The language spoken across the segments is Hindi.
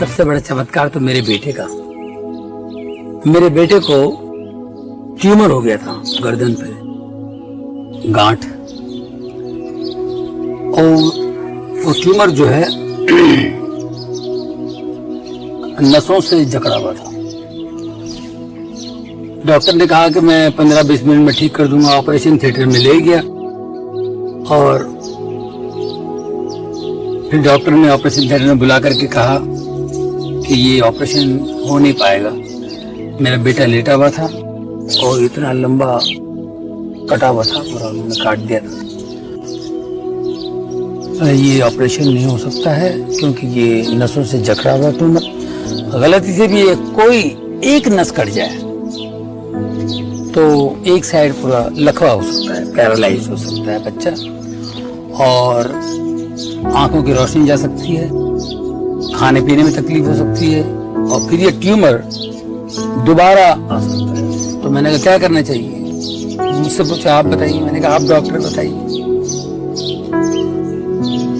सबसे बड़ा चमत्कार तो मेरे बेटे का। मेरे बेटे को ट्यूमर हो गया था गर्दन पे, गांठ, और वो ट्यूमर जो है नसों से जकड़ा हुआ था। डॉक्टर ने कहा कि मैं 15-20 मिनट में ठीक कर दूंगा। ऑपरेशन थिएटर में ले गया और फिर डॉक्टर ने ऑपरेशन थिएटर में बुला करके कहा कि ये ऑपरेशन हो नहीं पाएगा। मेरा बेटा लेटा हुआ था और इतना लंबा कटा हुआ था, पूरा उन्होंने काट दिया था। ये ऑपरेशन नहीं हो सकता है क्योंकि ये नसों से जकड़ा हुआ ट्यूमर, गलती से भी कोई एक नस कट जाए तो एक साइड पूरा लकवा हो सकता है, पैरालाइज हो सकता है बच्चा, और आंखों की रोशनी जा सकती है, खाने पीने में तकलीफ हो सकती है, और फिर ये ट्यूमर दोबारा आ सकता है। तो मैंने कहा क्या करना चाहिए, मुझसे पूछा आप बताइए। मैंने कहा आप डॉक्टर बताइए।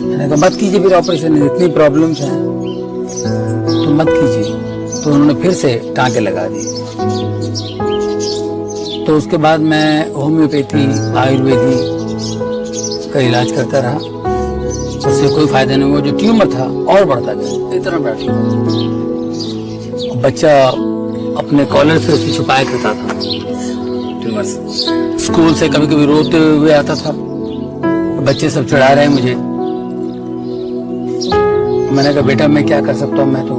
मैंने कहा मत कीजिए फिर ऑपरेशन, इतनी प्रॉब्लम्स हैं तो मत कीजिए। तो उन्होंने फिर से टांके लगा दिए। तो उसके बाद मैं होम्योपैथी, आयुर्वेदिक का इलाज करता रहा, उससे कोई फायदा नहीं हुआ। जो ट्यूमर था और बढ़ता गया, इतना बड़ा ट्यूमर। बच्चा अपने कॉलर से उसे छुपाया करता था ट्यूमर से। स्कूल से कभी कभी रोते हुए आता था, बच्चे सब चिढ़ा रहे हैं मुझे। मैंने कहा बेटा मैं क्या कर सकता हूँ, मैं तो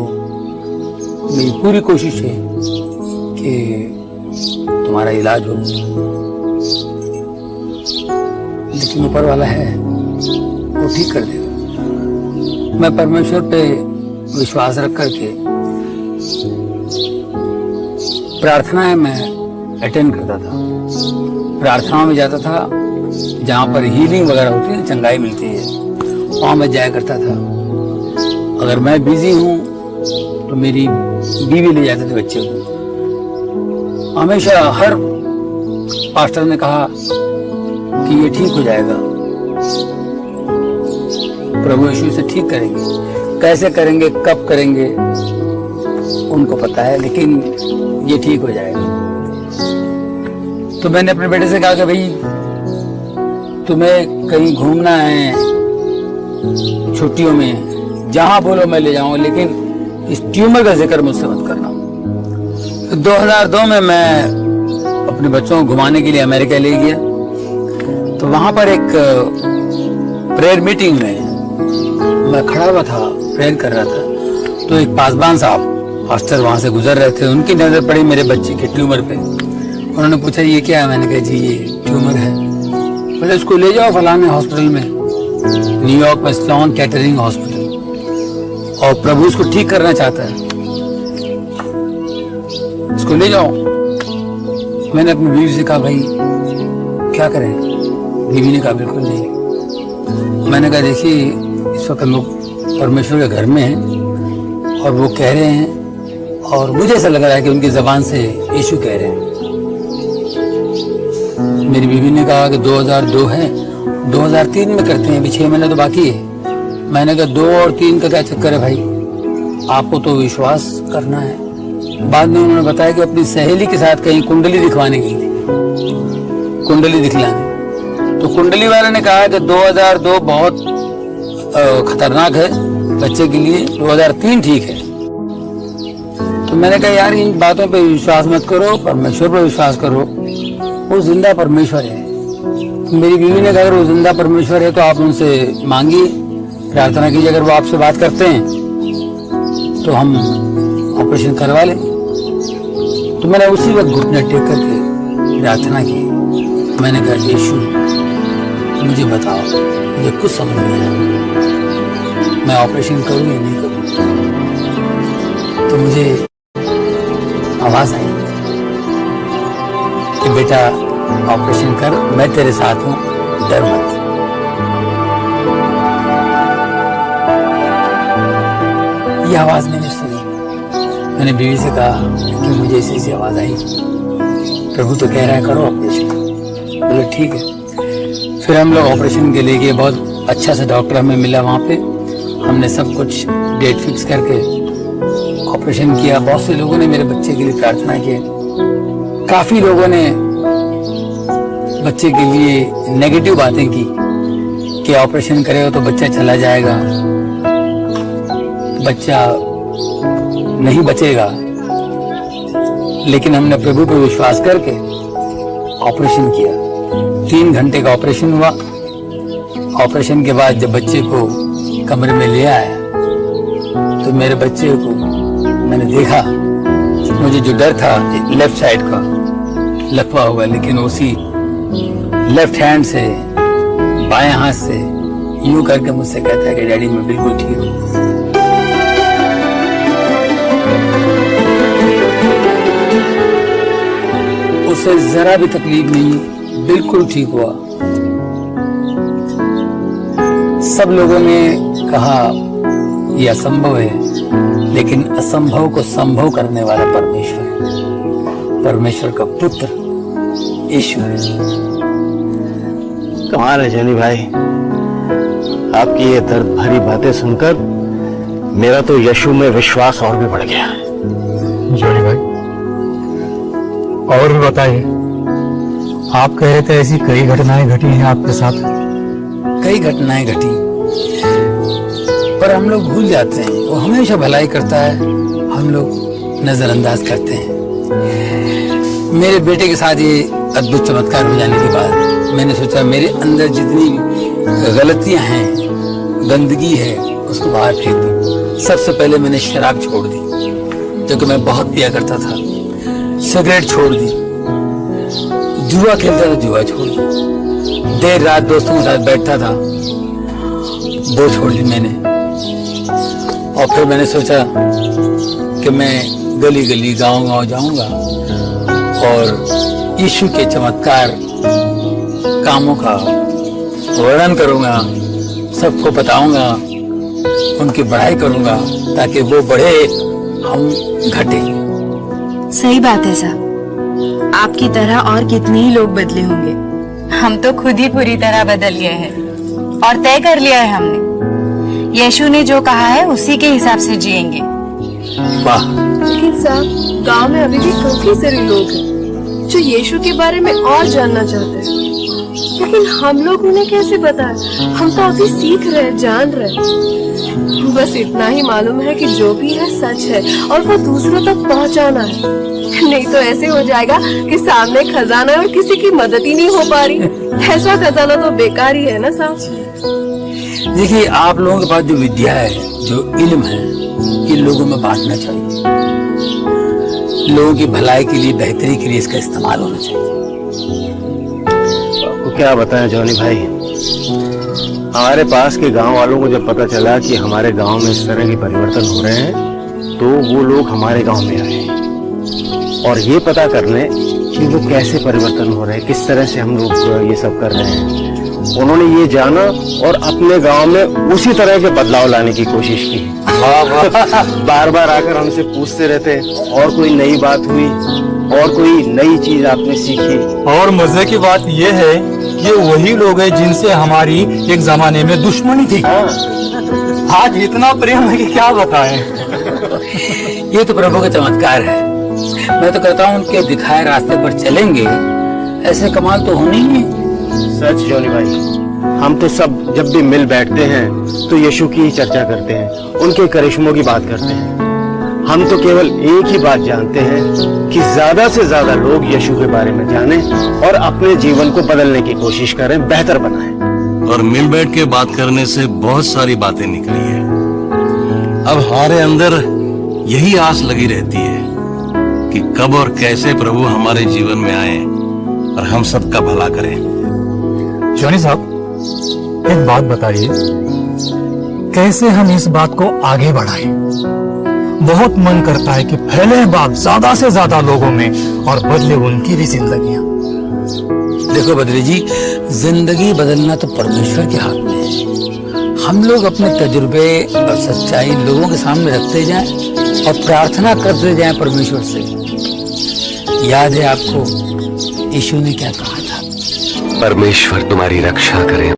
मेरी पूरी कोशिश है कि तुम्हारा इलाज हो, लेकिन ऊपर वाला है वो ठीक कर देगा। मैं परमेश्वर पे विश्वास रख करके प्रार्थनाएं मैं अटेंड करता था, प्रार्थनाओं में जाता था, जहाँ पर हीलिंग वगैरह होती है, चंगाई मिलती है, वहां मैं जाया करता था। अगर मैं बिजी हूँ तो मेरी बीवी ले जाते थे बच्चे को। हमेशा हर पास्टर ने कहा कि ये ठीक हो जाएगा, प्रभु यीशु से ठीक करेंगे। कैसे करेंगे, कब करेंगे उनको पता है, लेकिन ये ठीक हो जाएगा। तो मैंने अपने बेटे से कहा कि भाई तुम्हें कहीं घूमना है छुट्टियों में, जहां बोलो मैं ले जाऊंगा, लेकिन इस ट्यूमर का जिक्र मुझसे मत करना। 2002 में मैं अपने बच्चों को घुमाने के लिए अमेरिका ले गया। तो वहां पर एक प्रेयर मीटिंग में मैं खड़ा हुआ था, प्रेयर कर रहा था। तो एक पासबान साहब पास्टर वहां से गुजर रहे थे, उनकी नजर पड़ी मेरे बच्चे के ट्यूमर पे। उन्होंने पूछा ये क्या है, मैंने कहा जी ये ट्यूमर है। बोले इसको ले जाओ फलाने हॉस्पिटल में, न्यूयॉर्क में स्लोन केटरिंग हॉस्पिटल, और प्रभु इसको ठीक करना चाहता है, इसको ले जाओ। मैंने अपनी बीवी से कहा भाई क्या करें, बीवी ने कहा बिल्कुल नहीं। मैंने कहा देखिए इस वक्त हम लोग परमेश्वर के घर में हैं और वो कह रहे हैं, और मुझे ऐसा लग रहा है कि उनकी जबान से यीशु कह रहे हैं। मेरी बीवी ने कहा कि 2002 है, 2003 में करते हैं, अभी 6 महीने तो बाकी है। मैंने कहा 2 और 3 का क्या चक्कर है भाई, आपको तो विश्वास करना है। बाद में उन्होंने बताया कि अपनी सहेली के साथ कहीं कुंडली दिखवाने गई थी, कुंडली दिखलाने। तो कुंडली वाले ने कहा कि 2002 बहुत खतरनाक है बच्चे के लिए, 2003 ठीक है। तो मैंने कहा यार इन बातों पे विश्वास मत करो, परमेश्वर पर विश्वास करो, वो जिंदा परमेश्वर है। तो मेरी बीवी ने कहा अगर वो जिंदा परमेश्वर है तो आप उनसे मांगिए, प्रार्थना कीजिए, अगर वो आपसे बात करते हैं तो हम ऑपरेशन करवा लें। तो मैंने उसी वक्त घुटने टेक करके प्रार्थना की। मैंने कहा यीशु मुझे बताओ, मुझे कुछ समझ नहीं आया, मैं ऑपरेशन करूं या नहीं करूं। तो मुझे आवाज आई कि बेटा ऑपरेशन कर, मैं तेरे साथ हूं, डर मत। ये आवाज मैंने सुनी। मैंने बीवी से कहा कि मुझे ऐसी आवाज आई, प्रभु तो कह रहा है करो ऑपरेशन। बोले ठीक है। फिर हम लोग ऑपरेशन के लिए गए, बहुत अच्छा सा डॉक्टर हमें मिला वहाँ पे। हमने सब कुछ डेट फिक्स करके ऑपरेशन किया। बहुत से लोगों ने मेरे बच्चे के लिए प्रार्थना की, काफी लोगों ने बच्चे के लिए नेगेटिव बातें की कि ऑपरेशन करेगा तो बच्चा चला जाएगा, बच्चा नहीं बचेगा। लेकिन हमने प्रभु पर विश्वास करके ऑपरेशन किया। 3 घंटे का ऑपरेशन हुआ। ऑपरेशन के बाद जब बच्चे को कमरे में ले आया तो मेरे बच्चे को मैंने देखा, मुझे जो डर था लेफ्ट साइड का लकवा हुआ, लेकिन उसी लेफ्ट हैंड से बाएं हाथ से यूं करके मुझसे कहता है कि डैडी मैं बिल्कुल ठीक हूं। उसे जरा भी तकलीफ नहीं, बिल्कुल ठीक हुआ। सब लोगों ने कहा यह असंभव है, लेकिन असंभव को संभव करने वाला परमेश्वर, परमेश्वर का पुत्र यीशु है। कमाल है जॉनी भाई, आपकी ये दर्द भरी बातें सुनकर मेरा तो यीशु में विश्वास और भी बढ़ गया। जॉनी भाई और भी बताइए, आप कह रहे थे ऐसी कई घटनाएं घटी हैं आपके साथ। कई घटनाएं घटी, पर हम लोग भूल जाते हैं। वो हमेशा भलाई करता है, हम लोग नजरअंदाज करते हैं। मेरे बेटे के साथ ये अद्भुत चमत्कार हो जाने के बाद मैंने सोचा मेरे अंदर जितनी गलतियां हैं, गंदगी है, उसको बाहर फेंक दूं। सबसे पहले मैंने शराब छोड़ दी, जो कि मैं बहुत पिया करता था। सिगरेट छोड़ दी, जुआ खेलता था, जुआ छोड़ दी, देर रात दोस्तों के साथ बैठता था, वो छोड़ दी मैंने। और फिर मैंने सोचा कि मैं गली गली गांव-गांव जाऊंगा और यीशु के चमत्कार कामों का वर्णन करूंगा, सबको बताऊंगा, उनकी बढ़ाई करूंगा, ताकि वो बढ़े, हम घटे। सही बात है साहब, आपकी तरह और कितने ही लोग बदले होंगे। हम तो खुद ही पूरी तरह बदल गए हैं और तय कर लिया है हमने, यीशु ने जो कहा है उसी के हिसाब से जिएंगे। वाह! लेकिन साहब, गांव में अभी भी काफी सारे लोग हैं जो यीशु के बारे में और जानना चाहते हैं, लेकिन हम लोग उन्हें कैसे बताएं? हम तो अभी सीख रहे, जान रहे। बस इतना ही मालूम है कि जो भी है सच है और वो दूसरों तक पहुंचाना है। नहीं तो ऐसे हो जाएगा कि सामने खजाना है और किसी की मदद ही नहीं हो पा रही। ऐसा खजाना तो बेकार ही है ना साहब। देखिए, आप लोगों के पास जो विद्या है, जो इल्म है, ये लोगों में बांटना चाहिए। लोगों की भलाई के लिए, बेहतरी के लिए इसका इस्तेमाल होना चाहिए। आपको क्या बताएं जॉनी भाई, हमारे पास के गांव वालों को जब पता चला कि हमारे गांव में इस तरह के परिवर्तन हो रहे हैं, तो वो लोग हमारे गांव में आए और ये पता करने कि वो कैसे परिवर्तन हो रहे हैं, किस तरह से हम लोग ये सब कर रहे हैं। उन्होंने ये जाना और अपने गांव में उसी तरह के बदलाव लाने की कोशिश की। बार बार आकर हमसे पूछते रहते, और कोई नई बात हुई, और कोई नई चीज आपने सीखी। और मजे की बात यह है कि वही लोग हैं जिनसे हमारी एक जमाने में दुश्मनी थी, आज इतना प्रेम है कि क्या बताएं। ये तो प्रभु का चमत्कार है। मैं तो कहता हूँ उनके दिखाए रास्ते पर चलेंगे, ऐसे कमाल तो होने ही है। सच जॉनी भाई, हम तो सब जब भी मिल बैठते हैं तो यीशु की ही चर्चा करते हैं, उनके करिश्मों की बात करते हैं। हम तो केवल एक ही बात जानते हैं कि ज्यादा से ज्यादा लोग यीशु के बारे में जानें और अपने जीवन को बदलने की कोशिश करें, बेहतर बनाएं। और मिल बैठ के बात करने से बहुत सारी बातें निकली है। अब हमारे अंदर यही आस लगी रहती है कि कब और कैसे प्रभु हमारे जीवन में आए और हम सबका भला करें। जॉनी साहब, एक बात बताइए, कैसे हम इस बात को आगे बढ़ाएं? बहुत मन करता है कि फैले बात ज्यादा से ज्यादा लोगों में और बदले उनकी भी जिंदगियां। देखो बद्री जी, जिंदगी बदलना तो परमेश्वर के हाथ में है। हम लोग अपने तजुर्बे और सच्चाई लोगों के सामने रखते जाएं और प्रार्थना करते जाएं परमेश्वर से। याद है आपको यीशु ने क्या कहा था? परमेश्वर तुम्हारी रक्षा करे।